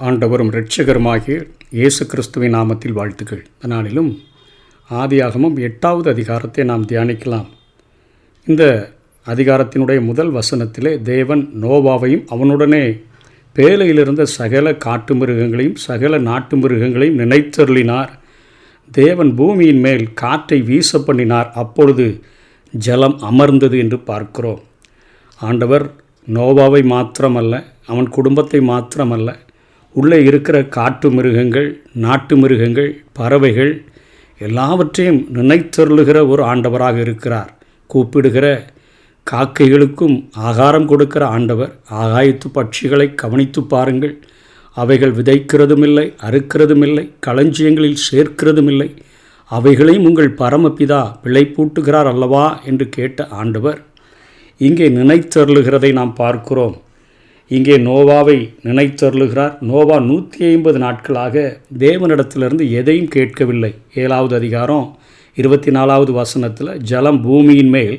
ஆண்டவரும் இரட்சகருமாகிய இயேசு கிறிஸ்துவின் நாமத்தில் வாழ்த்துக்கள். அதனாலும் ஆதியாகமம் 8வது அதிகாரத்தை நாம் தியானிக்கலாம். இந்த அதிகாரத்தினுடைய முதல் வசனத்திலே தேவன் நோவாவையும் அவனுடனே பேழையிலிருந்த சகல காட்டு மிருகங்களையும் சகல நாட்டு மிருகங்களையும் நினைத்தருளினார். தேவன் பூமியின் மேல் காற்றை வீச பண்ணினார், அப்பொழுது ஜலம் அமர்ந்தது என்று பார்க்கிறோம். ஆண்டவர் நோவாவை மாத்திரமல்ல, அவன் குடும்பத்தை மாத்திரமல்ல, உள்ளே இருக்கிற காட்டு மிருகங்கள், நாட்டு மிருகங்கள், பறவைகள் எல்லாவற்றையும் நினைத்தருளுகிற ஒரு ஆண்டவராக இருக்கிறார். கூப்பிடுகிற காக்கைகளுக்கும் ஆகாரம் கொடுக்கிற ஆண்டவர். ஆகாயத்து பட்சிகளை கவனித்து பாருங்கள், அவைகள் விதைக்கிறதும் இல்லை, அறுக்கிறதும் இல்லை, களஞ்சியங்களில் சேர்க்கிறதும் இல்லை, அவைகளையும் உங்கள் பரமபிதா பிழைப்பூட்டுகிறார் அல்லவா என்று கேட்ட ஆண்டவர் இங்கே நினைத்தருளுகிறதை நாம் பார்க்கிறோம். இங்கே நோவாவை நினைத்தருளுகிறார். நோவா 150 நாட்களாக தேவனிடத்திலிருந்து எதையும் கேட்கவில்லை. 7வது அதிகாரம் 24வது வசனத்தில் ஜலம் பூமியின் மேல்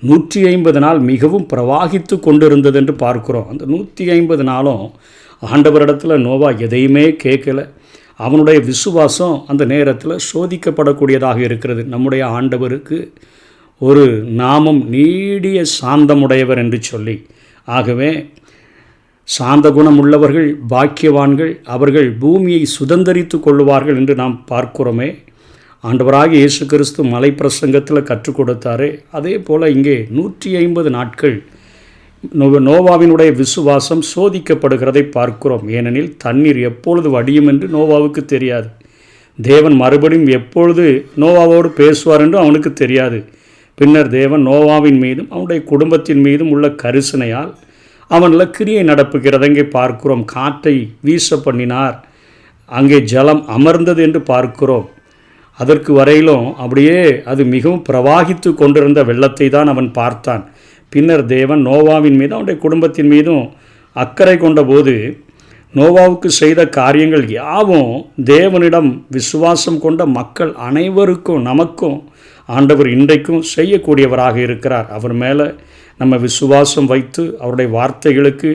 150 நாள் மிகவும் பிரவாகித்து கொண்டிருந்தது என்று பார்க்கிறோம். அந்த 150 நாளும் ஆண்டவரிடத்தில் நோவா எதையுமே கேட்கலை. அவனுடைய விசுவாசம் அந்த நேரத்தில் சோதிக்கப்படக்கூடியதாக இருக்கிறது. நம்முடைய ஆண்டவருக்கு ஒரு நாமம் நீடிய சாந்தமுடையவர் என்று சொல்லி, ஆகவே சாந்த குணம் உள்ளவர்கள் பாக்கியவான்கள், அவர்கள் பூமியை சுதந்தரித்து கொள்ளுவார்கள் என்று நாம் பார்க்கிறோமே. ஆண்டவராக இயேசு கிறிஸ்து மலை பிரசங்கத்தில் கற்றுக் கொடுத்தாரே, அதே போல் இங்கே 150 நாட்கள் நோவாவினுடைய விசுவாசம் சோதிக்கப்படுகிறதை பார்க்கிறோம். ஏனெனில் தண்ணீர் எப்பொழுது வடியும் என்று நோவாவுக்கு தெரியாது. தேவன் மறுபடியும் எப்பொழுது நோவாவோடு பேசுவார் என்று அவனுக்கு தெரியாது. பின்னர் தேவன் நோவாவின் மீதும் அவனுடைய குடும்பத்தின் மீதும் உள்ள கரிசனையால் அவனில் கிரியை நடப்புகிறதை இங்கே பார்க்கிறோம். காற்றை வீச பண்ணினார், அங்கே ஜலம் அமர்ந்தது என்று பார்க்கிறோம். அதற்கு வரையிலும் அப்படியே அது மிகவும் பிரவாகித்து கொண்டிருந்த வெள்ளத்தை தான் அவன் பார்த்தான். பின்னர் தேவன் நோவாவின் மீதும் அவனுடைய குடும்பத்தின் மீதும் அக்கறை கொண்டபோது நோவாவுக்கு செய்த காரியங்கள் யாவும் தேவனிடம் விசுவாசம் கொண்ட மக்கள் அனைவருக்கும் நமக்கும் ஆண்டவர் இன்றைக்கும் செய்யக்கூடியவராக இருக்கிறார். அவர் மேலே நம்ம விசுவாசம் வைத்து அவருடைய வார்த்தைகளுக்கு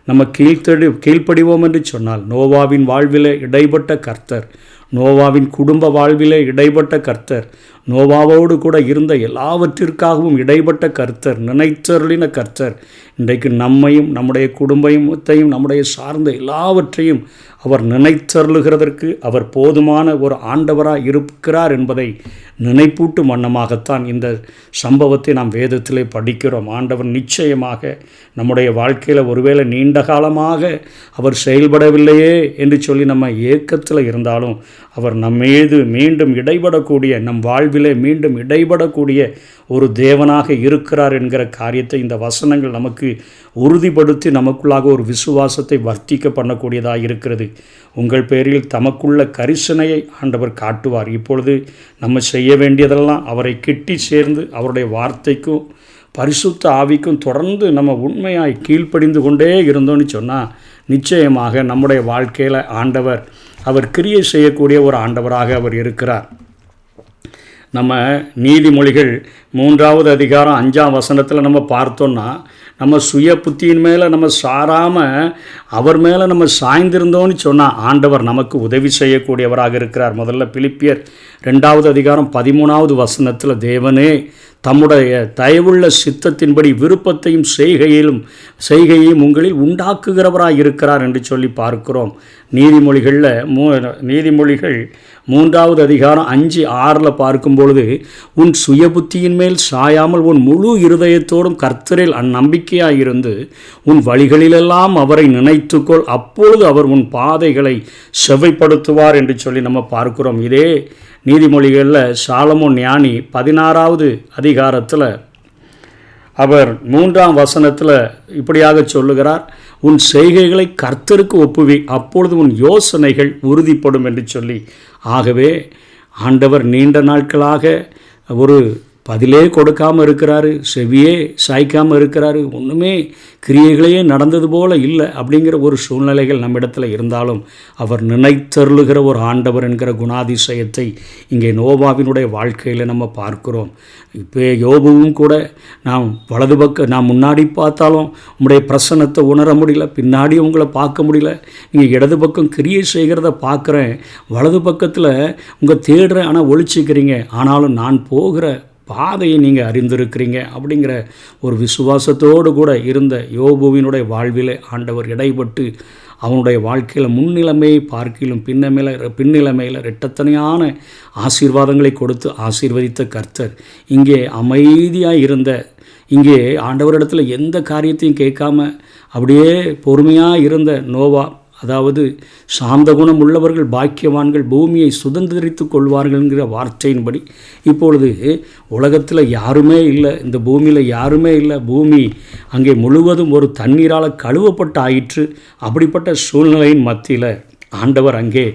நம்ம கீழ்ப்படிவோம் என்று சொன்னால், நோவாவின் வாழ்விலே இடைப்பட்ட கர்த்தர், நோவாவின் குடும்ப வாழ்விலே இடைப்பட்ட கர்த்தர், நோவாவோடு கூட இருந்த எல்லாவற்றிற்காகவும் இடைப்பட்ட கர்த்தர், நினைத்தருளின கர்த்தர், இன்றைக்கு நம்மையும் நம்முடைய குடும்பத்தையும் நம்முடைய சார்ந்த எல்லாவற்றையும் அவர் நினைத்தருளுகிறதற்கு அவர் போதுமான ஒரு ஆண்டவராக இருக்கிறார் என்பதை நினைப்பூட்டும் வண்ணமாகத்தான் இந்த சம்பவத்தை நாம் வேதத்திலே படிக்கிறோம். ஆண்டவர் நிச்சயமாக நம்முடைய வாழ்க்கையில் ஒருவேளை நீண்ட காலமாக அவர் செயல்படவில்லையே என்று சொல்லி நம்ம ஏக்கத்தில் இருந்தாலும் அவர் நம்மீது மீண்டும் இடைபடக்கூடிய, நம் வாழ்விலே மீண்டும் இடைபடக்கூடிய ஒரு தேவனாக இருக்கிறார் என்கிற காரியத்தை இந்த வசனங்கள் நமக்கு உறுதிப்படுத்தி நமக்குள்ளாக ஒரு விசுவாசத்தை வர்த்திக்க பண்ணக்கூடியதாக இருக்கிறது. உங்கள் பேரில் தமக்குள்ள கரிசனையை ஆண்டவர் காட்டுவார். இப்பொழுது நம்ம செய்ய வேண்டியதெல்லாம் அவரை கிட்டி சேர்ந்து அவருடைய வார்த்தைக்கும் பரிசுத்த ஆவிக்கும் தொடர்ந்து நம்ம உண்மையாய் கீழ்ப்படிந்து கொண்டே இருந்தோன்னு சொன்னால் நிச்சயமாக நம்முடைய வாழ்க்கையில் ஆண்டவர் அவர் கிரியை செய்யக்கூடிய ஒரு ஆண்டவராக அவர் இருக்கிறார். நம்ம நீதிமொழிகள் 3வது அதிகாரம் 5ஆம் வசனத்தில் நம்ம பார்த்தோன்னா, நம்ம சுய புத்தியின் மேலே நம்ம சாராமல் அவர் மேலே நம்ம சாய்ந்திருந்தோன்னு சொன்னால் ஆண்டவர் நமக்கு உதவி செய்யக்கூடியவராக இருக்கிறார். முதல்ல பிலிப்பியர் 2வது அதிகாரம் 13வது வசனத்தில் தேவனே தம்முடைய தயவுள்ள சித்தத்தின்படி விருப்பத்தையும் செய்கையையும் உங்களில் உண்டாக்குகிறவராக இருக்கிறார் என்று சொல்லி பார்க்கிறோம். நீதிமொழிகள் 3வது அதிகாரம் 5-6 பார்க்கும்பொழுது, உன் சுய புத்தியின் மேல் சாயாமல் உன் முழு இருதயத்தோடும் கர்த்தரில் அந்நம்பிக்கையாக இருந்து உன் வழிகளிலெல்லாம் அவரை நினைத்துக்கொள், அப்பொழுது அவர் உன் பாதைகளை செவ்வைப்படுத்துவார் என்று சொல்லி நம்ம பார்க்கிறோம். இதே நீதிமொழிகளில் சாலமோன் ஞானி 16வது அதிகாரத்தில் அவர் 3ஆம் வசனத்தில் இப்படியாக சொல்லுகிறார், உன் செய்கைகளை கர்த்தருக்கு ஒப்புவி, அப்பொழுது உன் யோசனைகள் உறுதிப்படும் என்று சொல்லி. ஆகவே ஆண்டவர் நீண்ட நாட்களாக ஒரு பதிலே கொடுக்காமல் இருக்கிறாரு, செவியே சாய்க்காமல் இருக்கிறாரு, ஒன்றுமே கிரியைகளையே நடந்தது போல இல்லை அப்படிங்கிற ஒரு சூழ்நிலைகள் நம்மிடத்தில் இருந்தாலும் அவர் நினைத்தருளுகிற ஒரு ஆண்டவர் என்கிற குணாதிசயத்தை இங்கே நோவாவினுடைய வாழ்க்கையில் நம்ம பார்க்கிறோம். இப்போ யோபுவும் கூட நான் வலது பக்கம் நான் முன்னாடி பார்த்தாலும் உங்களுடைய பிரசன்னத்தை உணர முடியல, பின்னாடி உங்களை பார்க்க முடியல, நீங்கள் இடது பக்கம் கிரியை செய்கிறத பார்க்குறேன், வலது பக்கத்தில் உங்கள் தேடுறேன், ஆனால் ஒழிச்சிக்கிறீங்க, ஆனாலும் நான் போகிற பாதையை நீங்கள் அறிந்திருக்கிறீங்க அப்படிங்கிற ஒரு விசுவாசத்தோடு கூட இருந்த யோபுவினுடைய வாழ்விலே ஆண்டவர் இடைப்பட்டு அவனுடைய வாழ்க்கையில் முன்னிலைமையை பார்க்கிலும் பின்னிலைமையில் இரட்டத்தனையான ஆசீர்வாதங்களை கொடுத்து ஆசீர்வதித்த கர்த்தர் இங்கே அமைதியாக இருந்த, இங்கே ஆண்டவரிடத்தில் எந்த காரியத்தையும் கேட்காம அப்படியே பொறுமையாக இருந்த நோவா, அதாவது சாந்த குணம் உள்ளவர்கள் பாக்கியவான்கள் பூமியை சுதந்திரித்து கொள்வார்கள்ங்கிற வார்த்தையின்படி இப்பொழுது உலகத்தில் யாருமே இல்லை, இந்த பூமியில் யாருமே இல்லை, பூமி அங்கே முழுவதும் ஒரு தண்ணீரால் கழுவப்பட்டு ஆயிற்று. அப்படிப்பட்ட சூழ்நிலையின் மத்தியில் ஆண்டவர் அங்கே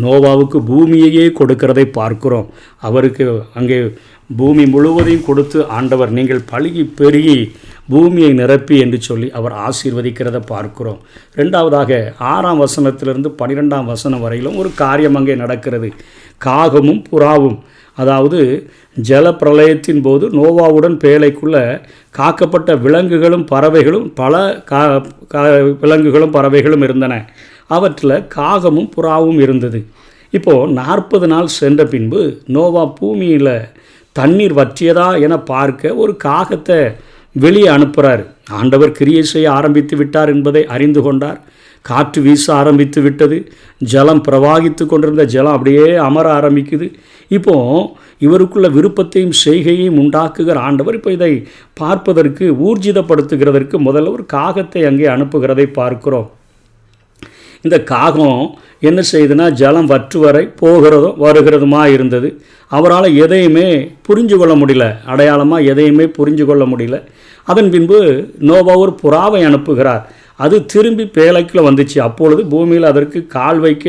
நோவாவுக்கு பூமியையே கொடுக்கிறதை பார்க்கிறோம். அவருக்கு அங்கே பூமி முழுவதையும் கொடுத்து ஆண்டவர் நீங்கள் பழுகி பெருகி பூமியை நிரப்பி என்று சொல்லி அவர் ஆசீர்வதிக்கிறத பார்க்கிறோம். ரெண்டாவதாக 6ஆம் வசனத்திலிருந்து 12ஆம் வசனம் வரையிலும் ஒரு காரியம் அங்கே நடக்கிறது. காகமும் புறாவும், அதாவது ஜல பிரளயத்தின் போது நோவாவுடன் பேழைக்குள்ளே காக்கப்பட்ட விலங்குகளும் பறவைகளும் பல விலங்குகளும் பறவைகளும் இருந்தன. அவற்றில் காகமும் புறாவும் இருந்தது. இப்போது 40 நாள் சென்ற பின்பு நோவா பூமியில் தண்ணீர் வற்றியதா என பார்க்க ஒரு காகத்தை வெளியே அனுப்புகிறார். ஆண்டவர் கிரியை செய்ய ஆரம்பித்து விட்டார் என்பதை அறிந்து கொண்டார். காற்று வீச ஆரம்பித்து விட்டது. ஜலம் பிரவாகித்து கொண்டிருந்த ஜலம் அப்படியே அமர ஆரம்பிக்குது. இப்போது இவருக்குள்ள விருப்பத்தையும் செய்கையையும் உண்டாக்குகிற ஆண்டவர் இப்போ இதை பார்ப்பதற்கு ஊர்ஜிதப்படுத்துகிறதற்கு முதல்ல ஒரு காகத்தை அங்கே அனுப்புகிறதை பார்க்கிறோம். இந்த காகம் என்ன செய்யுதுன்னா, ஜலம் வற்று வரை போகிறதும் வருகிறதுமா இருந்தது. அவரால் எதையுமே புரிஞ்சு கொள்ள முடியல, அடையாளமாக எதையுமே புரிஞ்சு கொள்ள முடியல. அதன் பின்பு நோவா ஒரு புறாவை அனுப்புகிறார். அது திரும்பி பேழைக்குள்ள வந்துச்சு. அப்பொழுது பூமியில் அதற்கு கால் வைக்க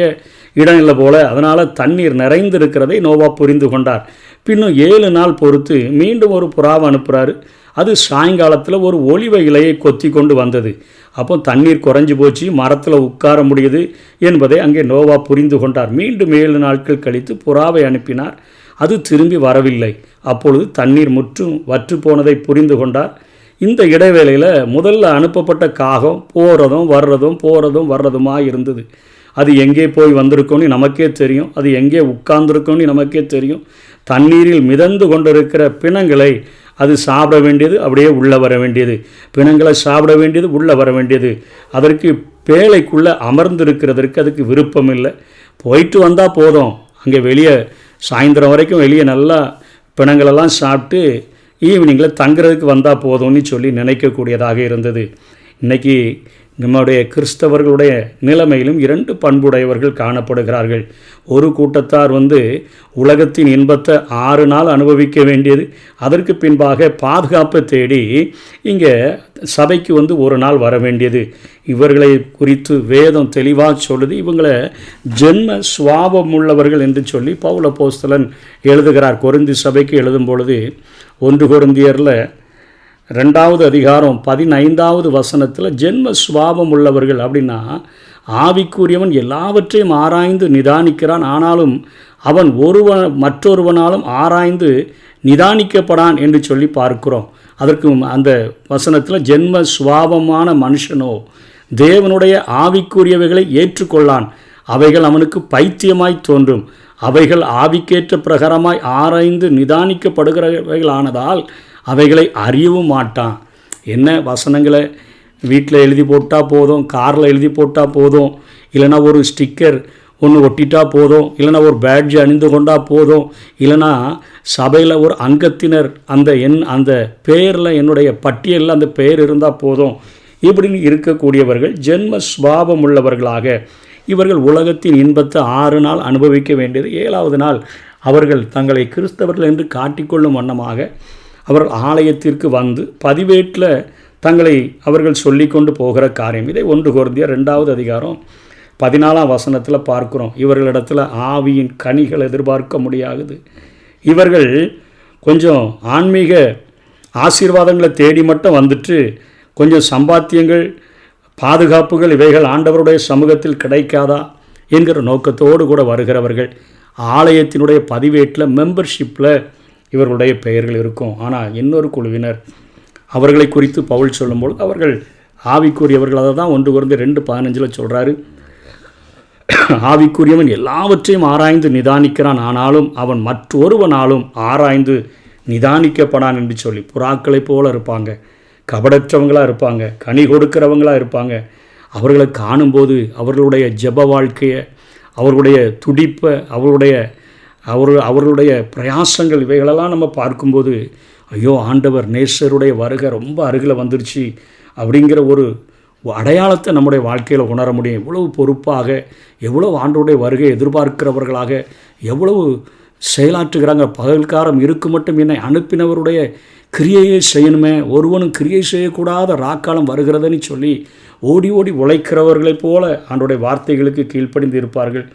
இடம் இல்லை போல, அதனால் தண்ணீர் நிறைந்திருக்கிறதை நோவா புரிந்து கொண்டார். பின்னும் 7 நாள் பொறுத்து மீண்டும் ஒரு புறாவை அனுப்புகிறாரு. அது சாயங்காலத்தில் ஒரு ஒலிவ இலையை கொத்தி கொண்டு வந்தது. அப்போ தண்ணீர் குறைஞ்சி போச்சு, மரத்தில் உட்கார முடியுது என்பதை அங்கே நோவா புரிந்து கொண்டார். மீண்டும் 7 நாட்கள் கழித்து புறாவை அனுப்பினார். அது திரும்பி வரவில்லை. அப்பொழுது தண்ணீர் முற்றும் வற்று போனதை புரிந்து கொண்டார். இந்த இடைவேளையில் முதல்ல அனுப்பப்பட்ட காகம் போகிறதும் வர்றதுமா இருந்தது. அது எங்கே போய் வந்திருக்கோன்னு நமக்கே தெரியும், அது எங்கே உட்கார்ந்துருக்கோன்னு நமக்கே தெரியும். தண்ணீரில் மிதந்து கொண்டிருக்கிற பிணங்களை அது சாப்பிட வேண்டியது, அப்படியே உள்ளே வர வேண்டியது, பிணங்களை சாப்பிட வேண்டியது, உள்ளே வர வேண்டியது. அதற்கு பேழைக்குள்ளே அமர்ந்திருக்கிறதற்கு அதுக்கு விருப்பம் இல்லை. போயிட்டு வந்தால் போதும், அங்கே வெளியே சாயந்தரம் வரைக்கும் வெளியே நல்லா பிணங்களெல்லாம் சாப்பிட்டு ஈவினிங்கில் தங்குறதுக்கு வந்தால் போதும்னு சொல்லி நினைக்கக்கூடியதாக இருந்தது. இன்றைக்கி நம்முடைய கிறிஸ்தவர்களுடைய நிலைமையிலும் 2 பண்புடையவர்கள் காணப்படுகிறார்கள். ஒரு கூட்டத்தார் உலகத்தின் இன்பத்தை 6 நாள் அனுபவிக்க வேண்டியது, அதற்கு பின்பாக பாதுகாப்பை தேடி இங்கே சபைக்கு 1 நாள் வர வேண்டியது. இவர்களை குறித்து வேதம் தெளிவாக சொல்லுது. இவங்களை ஜென்ம சுவாபம் உள்ளவர்கள் என்று சொல்லி பவுல் அப்போஸ்தலன் எழுதுகிறார். கொரிந்தி சபைக்கு எழுதும் பொழுது 1 கொரிந்தியரில் 2வது அதிகாரம் 15வது வசனத்தில் ஜென்ம சுவாபம் உள்ளவர்கள் அப்படின்னா, ஆவிக்குரியவன் எல்லாவற்றையும் ஆராய்ந்து நிதானிக்கிறான், ஆனாலும் அவன் மற்றொருவனாலும் ஆராய்ந்து நிதானிக்கப்படான் என்று சொல்லி பார்க்கிறோம். அதற்கு அந்த வசனத்தில் ஜென்ம சுவாபமான மனுஷனோ தேவனுடைய ஆவிக்குரியவைகளை ஏற்றுக்கொள்ளான், அவைகள் அவனுக்கு பைத்தியமாய் தோன்றும், அவைகள் ஆவிக்கேற்ற பிரகாரமாய் ஆராய்ந்து நிதானிக்கப்படுகிறவைகளானதால் அவைகளை அறியவும் மாட்டான். என்ன வசனங்களை வீட்டில் எழுதி போட்டால் போதும், காரில் எழுதி போட்டால் போதும், இல்லைனா ஒரு ஸ்டிக்கர் ஒன்று ஒட்டிட்டா போதும், இல்லைனா ஒரு பேட்ஜ் அணிந்து கொண்டால் போதும், இல்லைனா சபையில் ஒரு அங்கத்தினர் அந்த பெயரில் என்னுடைய பட்டியலில் அந்த பெயர் இருந்தால் போதும், இப்படின்னு இருக்கக்கூடியவர்கள் ஜென்ம சுபாவம் உள்ளவர்களாக இவர்கள் உலகத்தின் இன்பத்தை 6 நாள் அனுபவிக்க வேண்டியது. 7வது நாள் அவர்கள் தங்களை கிறிஸ்தவர்கள் என்று காட்டிக்கொள்ளும் வண்ணமாக அவர் ஆலயத்திற்கு பதிவேட்டில் தங்களை அவர்கள் சொல்லி கொண்டு போகிற காரியம். இதை 1 கொரிந்தியர் 2வது அதிகாரம் 14ஆம் வசனத்தில் பார்க்குறோம். இவர்களிடத்தில் ஆவியின் கனிகள் எதிர்பார்க்க முடியாது. இவர்கள் கொஞ்சம் ஆன்மீக ஆசீர்வாதங்களை தேடி மட்டும் வந்துட்டு கொஞ்சம் சம்பாத்தியங்கள், பாதுகாப்புகள் இவைகள் ஆண்டவருடைய சமூகத்தில் கிடைக்காதா என்கிற நோக்கத்தோடு கூட வருகிறவர்கள். ஆலயத்தினுடைய பதிவேட்டில் மெம்பர்ஷிப்பில் இவர்களுடைய பெயர்கள் இருக்கும். ஆனால் இன்னொரு குழுவினர், அவர்களை குறித்து பவுல் சொல்லும்போது அவர்கள் ஆவிக்குரியவர்கள். அதை தான் 1 Corinthians 2:15 சொல்கிறாரு, ஆவிக்குரியவன் எல்லாவற்றையும் ஆராய்ந்து நிதானிக்கிறான், ஆனாலும் அவன் மற்றொருவனாலும் ஆராய்ந்து நிதானிக்கப்படான் என்று சொல்லி. புறாக்களைப் போல இருப்பாங்க, கபடற்றவங்களாக இருப்பாங்க, கனி கொடுக்கிறவங்களாக இருப்பாங்க. அவர்களை காணும்போது அவர்களுடைய ஜெப வாழ்க்கையை, அவர்களுடைய துடிப்பை, அவர்களுடைய பிரயாசங்கள் இவைகளெல்லாம் நம்ம பார்க்கும்போது, ஐயோ ஆண்டவர் நேசருடைய வருகை ரொம்ப அருகில் வந்துருச்சு அப்படிங்கிற ஒரு அடையாளத்தை நம்முடைய வாழ்க்கையில் உணர முடியும். எவ்வளவு பொறுப்பாக, எவ்வளவு ஆண்டவருடைய வருகை எதிர்பார்க்கிறவர்களாக, எவ்வளவு செயலாற்றுகிறாங்க. பகல்காரம் இருக்கு மட்டும் என்னை அனுப்பினவருடைய கிரியையை செய்யணுமே, ஒருவனும் கிரியை செய்யக்கூடாத ராக்காலம் வருகிறதுன்னு சொல்லி ஓடி ஓடி உழைக்கிறவர்களைப் போல ஆண்டவருடைய வார்த்தைகளுக்கு கீழ்ப்படிந்து இருப்பார்கள்.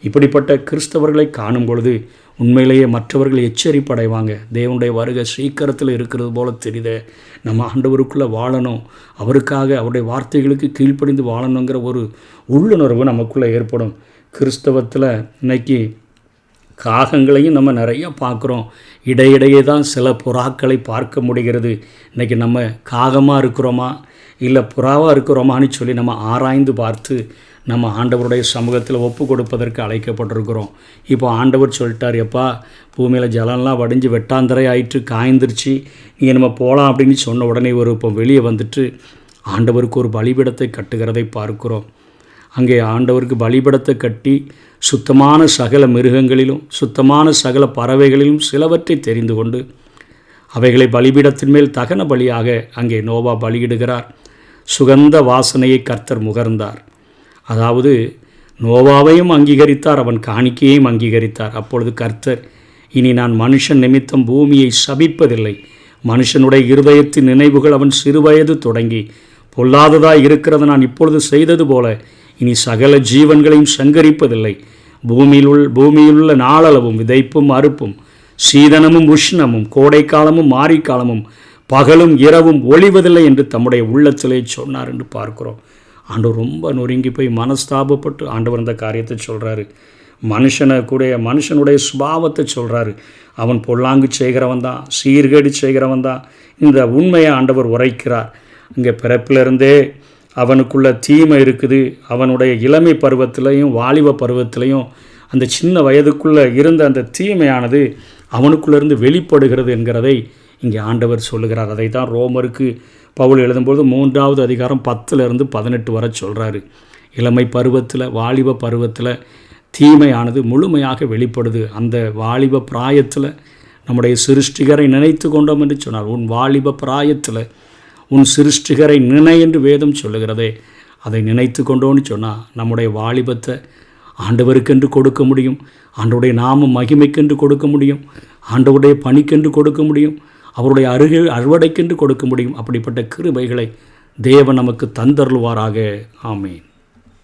இப்படிப்பட்ட கிறிஸ்தவர்களை காணும் பொழுது உண்மையிலேயே மற்றவர்கள் எச்சரிப்படைவாங்க. தேவனுடைய வருகை சீக்கிரத்தில் இருக்கிறது போல தெரியுது, நம்ம ஆண்டவருக்குள்ளே வாழணும், அவருக்காக அவருடைய வார்த்தைகளுக்கு கீழ்ப்படிந்து வாழணுங்கிற ஒரு உள்ளுணர்வு நமக்குள்ளே ஏற்படும். கிறிஸ்தவத்தில் இன்னைக்கு காகங்களையும் நம்ம நிறைய பார்க்குறோம். இடையிடையே தான் சில புறாக்களை பார்க்க முடிகிறது. இன்றைக்கி நம்ம காகமாக இருக்கிறோமா இல்லை புறாவாக இருக்கிறோமான்னு சொல்லி நம்ம ஆராய்ந்து பார்த்து நம்ம ஆண்டவருடைய சமூகத்தில் ஒப்பு கொடுப்பதற்கு அழைக்கப்பட்டிருக்கிறோம். இப்போ ஆண்டவர் சொல்லிட்டார், எப்பா பூமியில் ஜலம்லாம் வடிஞ்சு வெட்டாந்தரை ஆயிட்டு காய்ந்துருச்சு, நீங்கள் நம்ம போகலாம் அப்படின்னு சொன்ன உடனே இப்போ வெளியே வந்துட்டு ஆண்டவருக்கு ஒரு பலிபீடத்தை கட்டுகிறதை பார்க்கிறோம். அங்கே ஆண்டவருக்கு பலிபீடத்தை கட்டி சுத்தமான சகல மிருகங்களிலும் சுத்தமான சகல பறவைகளிலும் சிலவற்றை தெரிந்து கொண்டு அவைகளை பலிபீடத்தின் மேல் தகன பலியாக அங்கே நோவா பலியிடுகிறார். சுகந்த வாசனையை கர்த்தர் முகர்ந்தார். அதாவது நோவாவையும் அங்கீகரித்தார், அவன் காணிக்கையையும் அங்கீகரித்தார். அப்பொழுது கர்த்தர், இனி நான் மனுஷன் நிமித்தம் பூமியை சபிப்பதில்லை, மனுஷனுடைய இருதயத்தின் நினைவுகள் அவன் சிறுவயது தொடங்கி பொல்லாததாய் இருக்கிறது நான் இப்பொழுது செய்தது போல இனி சகல ஜீவன்களையும் சங்கரிப்பதில்லை, பூமியிலுள்ள நாளளவும் விதைப்பும் அறுப்பும் சீதனமும் உஷ்ணமும் கோடைக்காலமும் மாரிக்காலமும் பகலும் இரவும் ஒளிவதில்லை என்று தம்முடைய உள்ளத்திலே சொன்னார் என்று பார்க்கிறோம். ஆண்டவர் ரொம்ப நொறுங்கி போய் மனஸ்தாபப்பட்டு ஆண்டவர் இந்த காரியத்தை சொல்கிறாரு. மனுஷனுடைய சுபாவத்தை சொல்கிறாரு. அவன் பொல்லாங்கு செய்கிறவன் தான், சீர்கேடு செய்கிறவன் தான். இந்த உண்மையை ஆண்டவர் உரைக்கிறார். இங்கே பிறப்பிலிருந்தே அவனுக்குள்ள தீமை இருக்குது. அவனுடைய இளமை பருவத்திலையும் வாலிப பருவத்திலையும் அந்த சின்ன வயதுக்குள்ளே இருந்த அந்த தீமையானது அவனுக்குள்ளேருந்து வெளிப்படுகிறது என்கிறதை இங்கே ஆண்டவர் சொல்லுகிறார். அதை தான் ரோமருக்கு பவுல் எழுதும்போது 3வது அதிகாரம் 10-18 வரை சொல்கிறாரு. இளமை பருவத்தில் வாலிப பருவத்தில் தீமையானது முழுமையாக வெளிப்படுது. அந்த வாலிப பிராயத்தில் நம்முடைய சிருஷ்டிகரை நினைத்து கொண்டோம் என்று சொன்னார். உன் வாலிப பிராயத்தில் உன் சிருஷ்டிகரை நினை என்று வேதம் சொல்லுகிறதே, அதை நினைத்து கொண்டோன்னு சொன்னால் நம்முடைய வாலிபத்தை ஆண்டவருக்கென்று கொடுக்க முடியும், ஆண்டவருடைய நாம மகிமைக்கென்று கொடுக்க முடியும், ஆண்டவருடைய பணிக்கென்று கொடுக்க முடியும், அவருடைய அறுவடைக்கென்று கொடுக்க முடியும். அப்படிப்பட்ட கிருபைகளை தேவன் நமக்கு தந்தருள்வாராக. ஆமேன்.